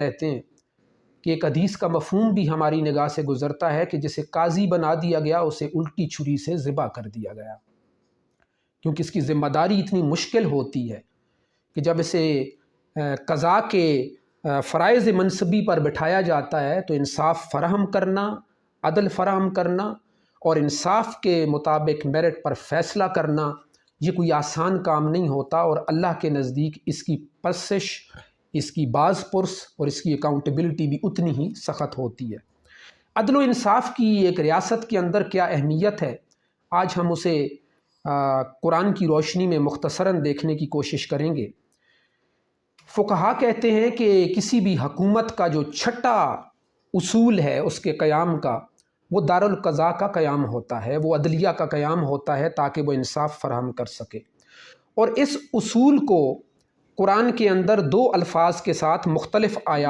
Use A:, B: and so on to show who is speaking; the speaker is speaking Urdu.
A: رہتے ہیں کہ ایک حدیث کا مفہوم بھی ہماری نگاہ سے گزرتا ہے کہ جسے قاضی بنا دیا گیا اسے الٹی چھری سے ذبح کر دیا گیا، کیونکہ اس کی ذمہ داری اتنی مشکل ہوتی ہے کہ جب اسے قضاء کے فرائض منصبی پر بٹھایا جاتا ہے تو انصاف فراہم کرنا، عدل فراہم کرنا اور انصاف کے مطابق میرٹ پر فیصلہ کرنا یہ کوئی آسان کام نہیں ہوتا، اور اللہ کے نزدیک اس کی پرسش، اس کی باز پرس اور اس کی اکاؤنٹیبلٹی بھی اتنی ہی سخت ہوتی ہے۔ عدل و انصاف کی ایک ریاست کے اندر کیا اہمیت ہے، آج ہم اسے قرآن کی روشنی میں مختصراً دیکھنے کی کوشش کریں گے۔ فقہا کہتے ہیں کہ کسی بھی حکومت کا جو چھٹا اصول ہے اس کے قیام کا، وہ دارالقضاء کا قیام ہوتا ہے، وہ عدلیہ کا قیام ہوتا ہے تاکہ وہ انصاف فراہم کر سکے۔ اور اس اصول کو قرآن کے اندر دو الفاظ کے ساتھ مختلف آیات